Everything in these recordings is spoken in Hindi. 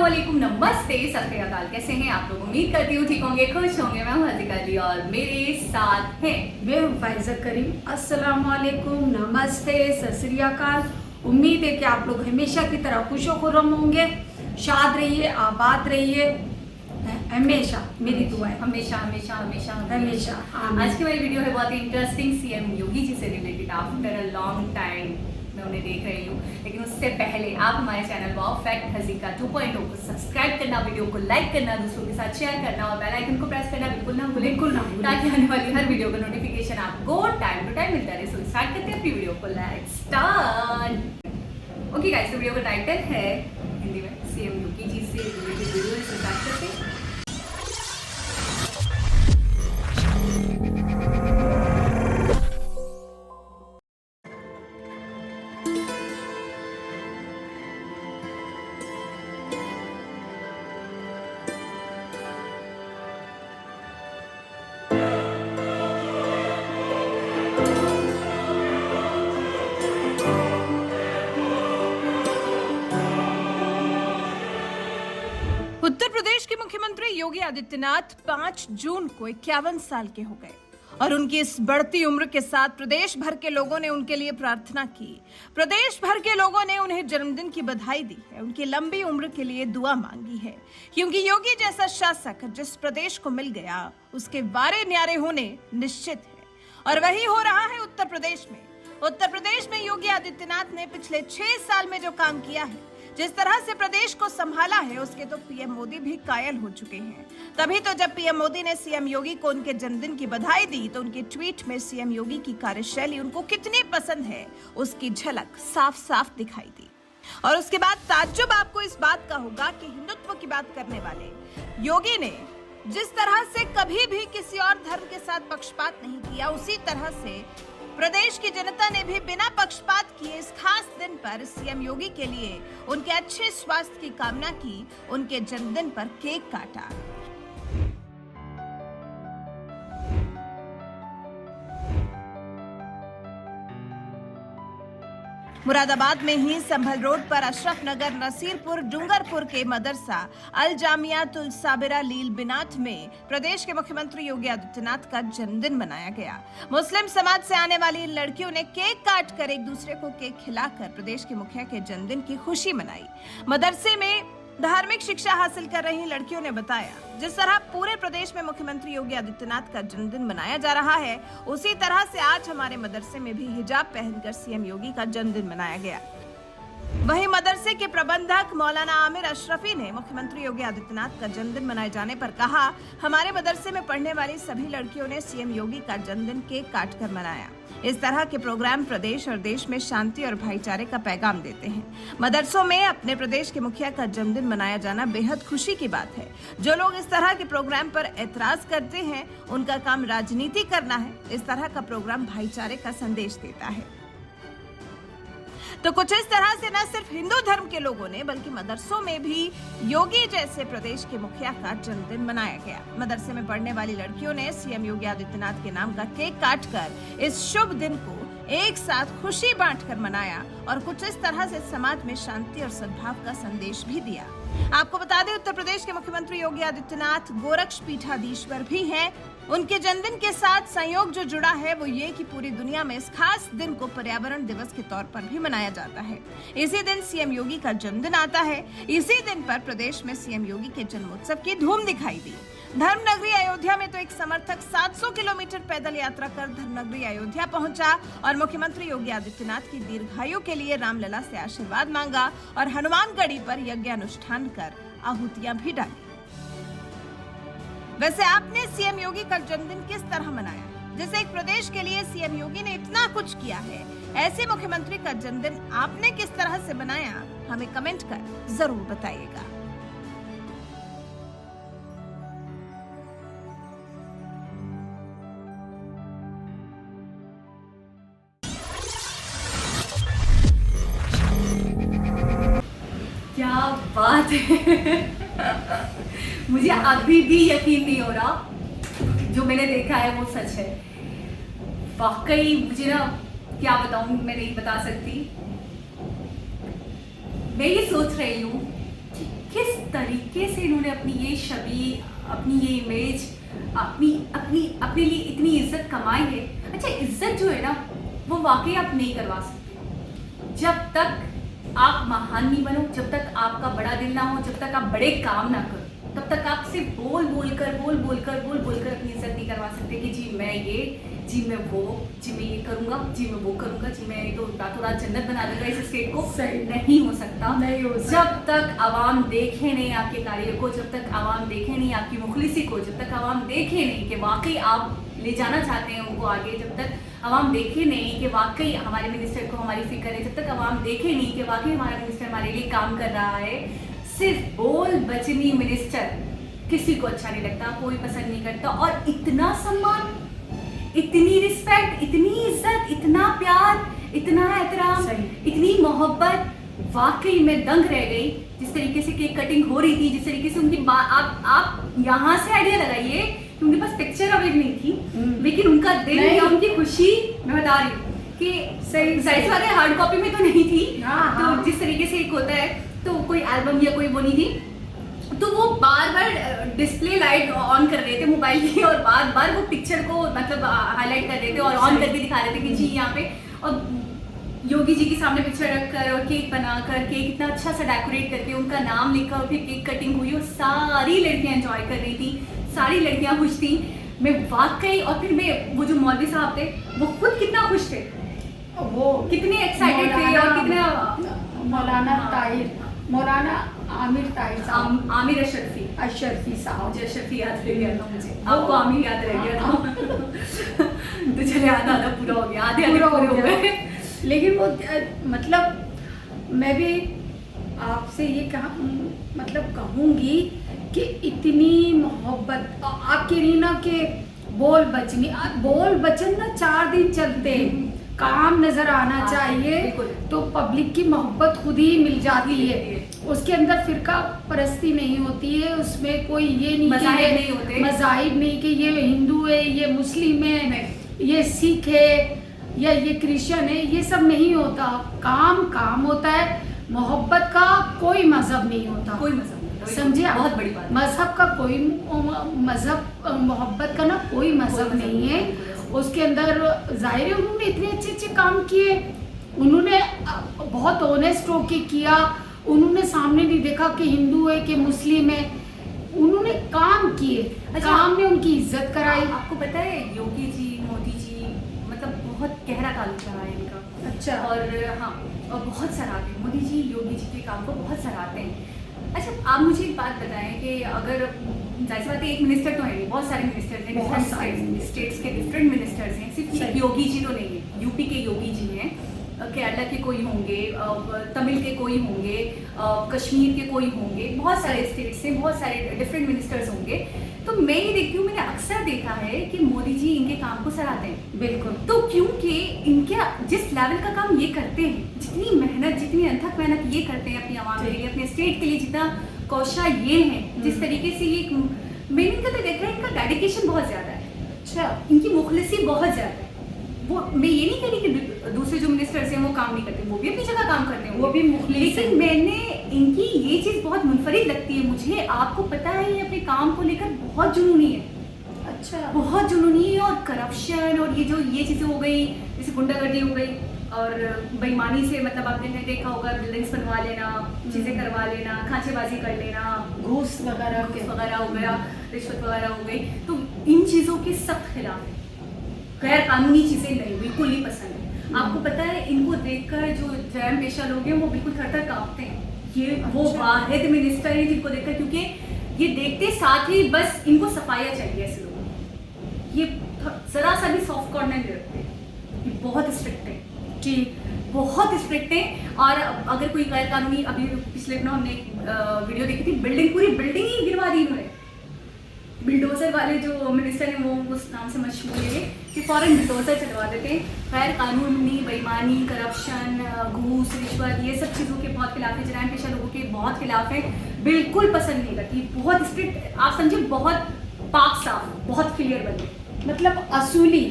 अस्सलामुअलैकुम, नमस्ते, सत श्री अकाल। कैसे हैं आप लोग? उम्मीद करती हूँ ठीक होंगे, खुश होंगे। मैं हूँ हज़ीका अली और मेरे साथ हैं मैं हूँ फाइज़ा करीम। अस्सलामुअलैकुम, नमस्ते, सत श्री अकाल। उम्मीद है कि आप लोग हमेशा की तरह खुशो खुर्रम होंगे, शाद रहिए, आबाद रहिए, हमेशा मेरी दुआ है। हमेशा हमेशा हमेशा हमेशा। आज की मेरी वीडियो है बहुत ही इंटरेस्टिंग, सीएम योगी जी से related. After a long time मैं उन्हें देख रही हूँ, लेकिन उससे पहले आप हमारे चैनल वाओ फैक्ट हज़ीका 2.0 को सब्सक्राइब करना, वीडियो को लाइक करना, दूसरों के साथ शेयर करना और बेल आइकन को प्रेस करना बिल्कुल ना भूलें, ताकि आने वाली हर वीडियो का नोटिफिकेशन आपको टाइम टू टाइम मिलता रहे। सो स्टार्ट करते हैं अपनी वीडियो को। Let's start. Okay guys, video का टाइटल है हिंदी में सीएम योगी जी से रिलेटेड वीडियो। स्टार्ट करते हैं। उत्तर प्रदेश के मुख्यमंत्री योगी आदित्यनाथ 5 जून को 51 साल के हो गए और उनकी इस बढ़ती उम्र के साथ प्रदेश भर के लोगों ने उनके लिए प्रार्थना की। प्रदेश भर के लोगों ने उन्हें जन्मदिन की बधाई दी है, उनकी लंबी उम्र के लिए दुआ मांगी है, क्योंकि योगी जैसा शासक जिस प्रदेश को मिल गया उसके वारे न्यारे होने निश्चित है। और वही हो रहा है उत्तर प्रदेश में। उत्तर प्रदेश में योगी आदित्यनाथ ने पिछले 6 साल में जो काम किया है, जिस तरह से प्रदेश को संभाला है, उसके तो पीएम मोदी भी कायल हो चुके हैं। तभी तो जब पीएम मोदी ने सीएम योगी को उनके जन्मदिन की बधाई दी तो उनके ट्वीट में सीएम योगी की कार्यशैली उनको कितनी पसंद है उसकी झलक साफ साफ दिखाई दी। और उसके बाद ताज्जुब आपको इस बात का होगा कि हिंदुत्व की बात करने वाले योगी ने जिस तरह से कभी भी किसी और धर्म के साथ पक्षपात नहीं किया, उसी तरह से प्रदेश की जनता ने भी बिना पक्षपात किए इस खास दिन पर सीएम योगी के लिए उनके अच्छे स्वास्थ्य की कामना की, उनके जन्मदिन पर केक काटा। मुरादाबाद में ही संभल रोड पर अशरफ नगर, नसीरपुर, डूंगरपुर के मदरसा अल जामियातुल साबिरा लील बिनात में प्रदेश के मुख्यमंत्री योगी आदित्यनाथ का जन्मदिन मनाया गया। मुस्लिम समाज से आने वाली इन लड़कियों ने केक काट कर एक दूसरे को केक खिलाकर प्रदेश के मुखिया के जन्मदिन की खुशी मनाई। मदरसे में धार्मिक शिक्षा हासिल कर रही लड़कियों ने बताया, जिस तरह पूरे प्रदेश में मुख्यमंत्री योगी आदित्यनाथ का जन्मदिन मनाया जा रहा है, उसी तरह से आज हमारे मदरसे में भी हिजाब पहनकर सीएम योगी का जन्मदिन मनाया गया। वहीं मदरसे के प्रबंधक मौलाना आमिर अशरफी ने मुख्यमंत्री योगी आदित्यनाथ का जन्मदिन मनाए जाने पर कहा, हमारे मदरसे में पढ़ने वाली सभी लड़कियों ने सीएम योगी का जन्मदिन केक काटकर मनाया। इस तरह के प्रोग्राम प्रदेश और देश में शांति और भाईचारे का पैगाम देते हैं। मदरसों में अपने प्रदेश के मुखिया का जन्मदिन मनाया जाना बेहद खुशी की बात है। जो लोग इस तरह के प्रोग्राम पर एतराज करते हैं, उनका काम राजनीति करना है। इस तरह का प्रोग्राम भाईचारे का संदेश देता है। तो कुछ इस तरह से न सिर्फ हिंदू धर्म के लोगों ने बल्कि मदरसों में भी योगी जैसे प्रदेश के मुखिया का जन्मदिन मनाया गया। मदरसे में पढ़ने वाली लड़कियों ने सीएम योगी आदित्यनाथ के नाम का केक काटकर इस शुभ दिन को एक साथ खुशी बांटकर मनाया और कुछ इस तरह से समाज में शांति और सद्भाव का संदेश भी दिया। आपको बता दें, उत्तर प्रदेश के मुख्यमंत्री योगी आदित्यनाथ गोरक्ष पीठाधीश्वर भी हैं। उनके जन्मदिन के साथ संयोग जो जुड़ा है वो ये कि पूरी दुनिया में इस खास दिन को पर्यावरण दिवस के तौर पर भी मनाया जाता है। इसी दिन सीएम योगी का जन्मदिन आता है। इसी दिन पर प्रदेश में सीएम योगी के जन्मोत्सव की धूम दिखाई दी। धर्मनगरी अयोध्या में तो एक समर्थक 700 किलोमीटर पैदल यात्रा कर धर्मनगरी अयोध्या पहुंचा और मुख्यमंत्री योगी आदित्यनाथ की दीर्घायु के लिए रामलला से आशीर्वाद मांगा और हनुमानगढ़ी पर यज्ञ अनुष्ठान कर आहुतियां भी डाली। वैसे आपने सीएम योगी का जन्मदिन किस तरह मनाया? जैसे एक प्रदेश के लिए सीएम योगी ने इतना कुछ किया है, ऐसे मुख्यमंत्री का जन्मदिन आपने किस तरह से मनाया? हमें कमेंट कर जरूर बताइएगा। क्या बात है। मुझे अभी भी यकीन नहीं हो रहा, जो मैंने देखा है वो सच है। वाकई मुझे ना क्या बताऊं, मैं नहीं बता सकती। मैं ये सोच रही हूँ कि किस अपनी ये छवि, अपनी ये इमेज, अपनी अपनी अपने लिए इतनी इज्जत कमाई है। अच्छा, इज्जत जो है ना वो वाकई आप नहीं करवा सकते जब तक आप महान नहीं बनो, जब तक आपका बड़ा दिल ना हो, जब तक आप बड़े काम ना करो, तब तक आप सिर्फ बोल बोल कर अपनी इज्जत नहीं करवा सकते कि जी मैं ये, जी मैं वो, जी मैं ये करूंगा, जी मैं वो करूंगा, जी मैं तो रातों रात जन्नत बना दूंगा इस स्टेट को। सही नहीं हो सकता, नहीं हो सकता। जब तक आवाम देखे नहीं आपके कार्य को, जब तक आवाम देखे नहीं आपकी मुखलिसी को, जब तक आवाम देखे नहीं कि वाकई आप ले जाना चाहते हैं उनको आगे, जब तक आवाम देखे नहीं कि वाकई हमारे मिनिस्टर को हमारी फिक्र है, जब तक आवाम देखे नहीं कि वाकई हमारा मिनिस्टर हमारे लिए काम कर रहा है। सिर्फ बोल बचनी मिनिस्टर किसी को अच्छा नहीं लगता, कोई पसंद नहीं करता। और इतना सम्मान, इतनी रिस्पेक्ट, इतनी इज्जत, इतना प्यार, इतना एहतराम, इतनी मोहब्बत, वाकई में दंग रह गई। जिस तरीके से केक कटिंग हो रही थी, जिस तरीके से उनकी आप यहाँ से आइडिया लगाइए कि उनके पास पिक्चर अवेलेबल नहीं थी, लेकिन उनका दिल या उनकी खुशी, मैं बता रही हूँ कि सही बात है, हार्ड कॉपी में तो नहीं थी। तो जिस तरीके से एक होता है, तो कोई एल्बम या कोई वो नहीं थी, तो वो बार बार डिस्प्ले लाइट ऑन कर रहे थे मोबाइल की और बार बार वो पिक्चर को मतलब हाईलाइट कर रहे थे और ऑन करके दिखा रहे थे कि जी यहाँ पे, और योगी जी के सामने पिक्चर रखकर और केक बनाकर, केक इतना अच्छा सा डेकोरेट करके उनका नाम लिखा और फिर केक कटिंग हुई और सारी लड़कियां एंजॉय कर रही थी, सारी लड़कियां खुश थी। मैं वाकई, और फिर मैं वो जो मौलवी साहब थे वो खुद कितना खुश थे, वो कितने एक्साइटेड थे और कितना मौलाना आमिर ताहिर साहब, आमिर अशरफी साहब, जो अशरफी याद रह गया था मुझे, आपको आमिर याद रह गया था तो चले आधा पूरा हो गया, आधे पूरे हो गए। लेकिन वो मतलब मैं भी आपसे ये मतलब कहूँगी कि इतनी मोहब्बत आपके रीना के बोल बचन ना 4 दिन चलते, काम नजर आना चाहिए तो पब्लिक की मोहब्बत खुद ही मिल जाती है। उसके अंदर फिरका परस्ती नहीं होती है, उसमें कोई ये नहीं मज़ाहिब नहीं कि ये हिंदू है, ये मुस्लिम है, ये सिख है या ये क्रिश्चियन है, ये सब नहीं होता। काम होता है। मोहब्बत का कोई मजहब नहीं होता, कोई मजहब नहीं, समझे? बहुत बड़ी बात। मजहब का कोई मोहब्बत का ना कोई मजहब नहीं है। उसके अंदर जाहिर है उन्होंने इतने अच्छे काम किए, उन्होंने बहुत ऑनेस्ट होके किया, उन्होंने सामने नहीं देखा कि हिंदू है कि मुस्लिम है, उन्होंने काम किए। काम में उनकी इज्जत कराई। आपको पता है योगी जी, मोदी जी, मतलब बहुत गहरा ताल्लुक रहा है इनका। अच्छा। और हाँ, और बहुत सराहते हैं मोदी जी, योगी जी के काम को बहुत सराहते हैं। अच्छा, आप मुझे एक बात बताएं कि अगर जाहिर बात है एक मिनिस्टर तो है नहीं, बहुत सारे मिनिस्टर्स हैं, डिफरेंट स्टेट्स के डिफरेंट मिनिस्टर्स हैं, सिर्फ योगी जी तो नहीं है। यूपी के योगी जी हैं, केरला के कोई होंगे, तमिल के कोई होंगे, कश्मीर के कोई होंगे, बहुत सारे स्टेट्स से बहुत सारे डिफरेंट मिनिस्टर्स होंगे। तो मैं ये देखती हूँ, मैंने अक्सर देखा है कि मोदी जी इनके काम को सराहते हैं। बिल्कुल। तो क्योंकि इनके जिस लेवल का काम ये करते हैं, जितनी मेहनत, जितनी अथक मेहनत ये करते हैं अपनी आवाम के लिए, अपने स्टेट के लिए, जितना कौशा ये हैं, जिस तरीके से ये, मैंने इनका तो देखा है, इनका डेडिकेशन बहुत ज़्यादा है। अच्छा। इनकी मुखलिसी बहुत ज़्यादा है। वो मैं ये नहीं कह रही कि दूसरे जो मिनिस्टर्स हैं वो काम नहीं करते, वो भी अपनी जगह काम करते हैं, वो भी मुखलिस, लेकिन मैंने इनकी ये चीज़ बहुत मुनफरिद लगती है मुझे। आपको पता है ये अपने काम को लेकर बहुत जुनूनी है। अच्छा। बहुत जुनूनी है। और करप्शन और ये चीज़ें हो गई, जैसे गुंडागर्दी हो गई और बेईमानी से, मतलब आपने देखा होगा बिल्डिंग्स बनवा लेना, चीज़ें करवा लेना, खांचेबाजी कर लेना, घूस वगैरह हो गया, रिश्वत वगैरह हो गई। तो इन चीज़ों के सख्त खिलाफ है। गैर कानूनी चीज़ें नहीं, बिल्कुल ही पसंद है। आपको पता है इनको देखकर जो जैम पेशा लोग हैं वो बिल्कुल थर-थर कांपते हैं। ये वो वाहिद मिनिस्टर है जिनको देखकर, क्योंकि ये देखते साथ ही बस इनको सफाइयाँ चाहिए ऐसे लोगों को। ये जरा सा भी सॉफ्ट कॉर्नर नहीं रखते, ये बहुत स्ट्रिक्ट है जी, बहुत स्ट्रिक्ट है। और अगर कोई गैर कानूनी, अभी पिछले दिनों हमने एक वीडियो देखी थी, पूरी बिल्डिंग ही गिरवा दी उन्होंने। बिल्डोजर वाले जो मिनिस्टर हैं वो उस नाम से मशहूर है कि फौरन बिल्डोजर चलवा देते हैं। गैर कानूनी, बेईमानी, करप्शन, घूस, रिश्वत, ये सब चीज़ों के बहुत खिलाफ है। जराइम पेशा लोगों के बहुत खिलाफ है, बिल्कुल पसंद नहीं करती। बहुत स्ट्रिक्ट, आप समझे, बहुत पाक साफ, बहुत क्लियर बंदे, मतलब असूल है।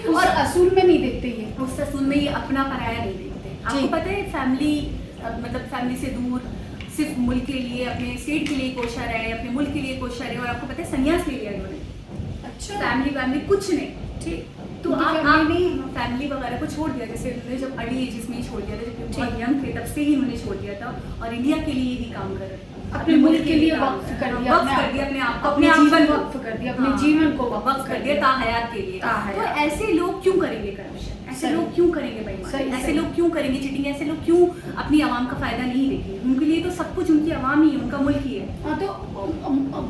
और असूल में नहीं देखते ये, उस असूल में ये अपना पराया नहीं देखते। आपको पता है फैमिली, मतलब फैमिली से दूर, सिर्फ मुल्क के लिए, अपने स्टेट के लिए कोशा रहे, अपने मुल्क के लिए कोशा रहे, और आपको पता है संन्यास ले लिया इन्होंने। अच्छा। फैमिली कुछ नहीं, ठीक। तो आपने फैमिली वगैरह को छोड़ दिया, जैसे उन्होंने जब अर्ली एजेस में ही छोड़ दिया था, जब बहुत यंग थे तब से ही उन्होंने छोड़ दिया था, और इंडिया के लिए ही काम कर रहे हैं, अपने मुल्क के लिए वक्फ कर दिया, अपने आप को, अपने जीवन को वक्फ कर दिया, अपने जीवन को वक्फ कर दिया ताहयात के लिए। तो ऐसे लोग क्यों करेंगे करप्शन, ऐसे लोग क्यों करेंगे बेईमानी, ऐसे लोग क्यों करेंगे चीटिंग, ऐसे लोग क्यों अपनी आवाम का फायदा नहीं देखेंगे? उनके लिए तो सब कुछ उनकी आवाम ही है, उनका मुल्क ही है। हाँ, तो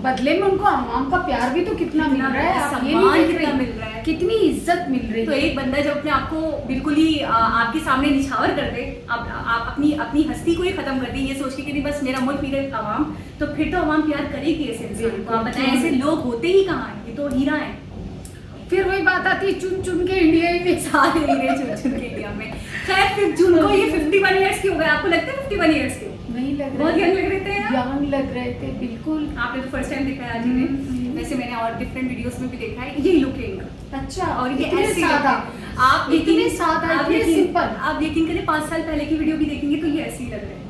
बदले में उनको आवाम का प्यार भी तो कितना मिल रहा है, आप ये नहीं सम्मान देख कितना रहे, मिल रहा है, कितनी इज्जत मिल रही तो है। एक बंदा जब अपने आप को बिल्कुल ही आपके सामने निछावर कर दे, आप अपनी हस्ती को ही खत्म कर दे, ये सोच के कि नहीं बस मेरा मुल्क मेरे आवाम, तो फिर तो आवाम प्यार करेगी ऐसे इंसान को। आप बताएं ऐसे लोग होते ही कहाँ हैं? ये तो हीरा है। फिर वही बात आती है, चुन चुन के इंडिया में सारे हीरे चुन चुन के इंडिया में। खैर 5 जून को ये 51 ईयर्स के हो गए, आपको लगता है 51 ईयर्स के? नहीं लग रहा, बहुत यंग लग रहे थे यार, यंग लग रहे थे बिल्कुल। आपने तो फर्स्ट टाइम देखा है आज इन्हें, वैसे मैंने और डिफरेंट वीडियोस में भी देखा है, यही लुक है इनका। अच्छा, और ये इतने ऐसे सादा, आप इतने सादा, इतने सिंपल। आप यकीन करें 5 साल पहले की वीडियो भी देखेंगे तो ये ऐसे ही लग रहे हैं,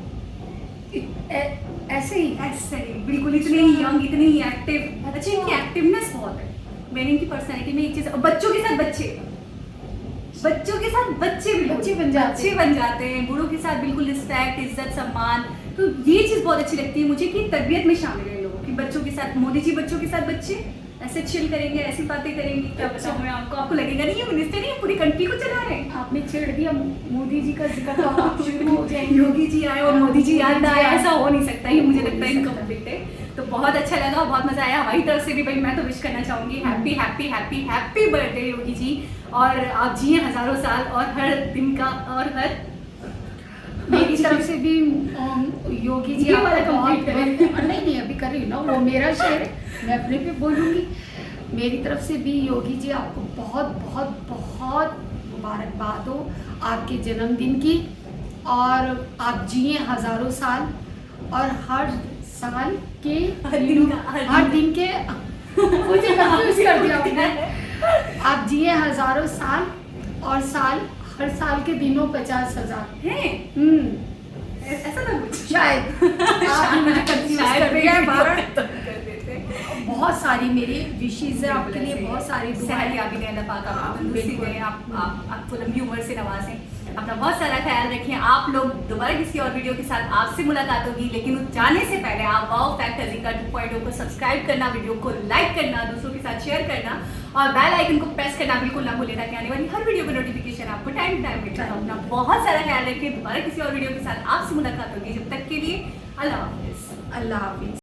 ऐसे ही। ऐसे ही बिल्कुल, इतने ही यंग, इतने ही एक्टिव। अच्छा, इनकी एक्टिवनेस बहुत है। मैंने इनकी पर्सनैलिटी में एक चीज, बच्चों के साथ बच्चे बच्चे बन जाते हैं, बूढ़ों के साथ बिल्कुल रिस्पेक्ट, इज्जत, सम्मान। तो ये चीज बहुत अच्छी लगती है मुझे कि तरबियत में शामिल है लोगों की। बच्चों के साथ मोदी जी, बच्चों के साथ बच्चे ऐसे चिल करेंगे, ऐसी बातें करेंगे, क्या बताऊं मैं आपको लगेगा नहीं ये मिनिस्टर नहीं, पूरी कंट्री को चला रहे हैं। आपने छेड़ दिया मोदी जी का जिक्र, तो आप शुरू हो जाएंगे। योगी जी आए और मोदी जी याद ना आए, ऐसा हो नहीं सकता, ये मुझे लगता है इनकम्प्लीट है। तो बहुत अच्छा लगा, बहुत मजा आया हमारी तरफ से भी। भाई मैं तो विश करना चाहूंगी happy happy happy happy birthday Yogi ji, और आप जिए हजारों साल, और हर दिन का और हर मेरी तरफ से भी योगी जी ये आपका वाला बहुत complete करें। नहीं अभी कर रही हूँ ना, वो मेरा शेर है, मैं अपने पे बोलूँगी। मेरी तरफ से भी योगी जी आपको बहुत बहुत बहुत मुबारकबाद हो आपके जन्मदिन की, और आप जिए हजारों साल, और हर साल के हर दिन के मुझे कंफ्यूज कर दिया आपने। आप जिए हजारों साल, और हर साल के दिनों 50,000 हैं। ऐसा ना कुछ शायद आपने मुझे कंफ्यूज कर दिया है। भारत कर देते हैं। बहुत सारी मेरी विशेष है आपके लिए, बहुत सारी दुआएं। सेहत याबी अल्लाह पाक आपको तंदुरुस्ती दें, आपको लंबी उम्र से नवाजें। अपना बहुत सारा ख्याल रखें। आप लोग दोबारा किसी और वीडियो के साथ आपसे मुलाकात होगी, लेकिन जाने से पहले आप वाओ फैक्ट हज़ीका 2.0 को सब्सक्राइब करना, वीडियो को लाइक करना, दूसरों के साथ शेयर करना, और बेल आइकन को प्रेस करना बिल्कुल ना भूलें, ताकि आने वाली हर वीडियो का नोटिफिकेशन आपको टाइम टू टाइम मिलता है। अपना बहुत सारा ख्याल रखें। दोबारा किसी और वीडियो के साथ आपसे मुलाकात होगी, जब तक के लिए अल्लाह हाफिज़। अल्लाह हाफिज।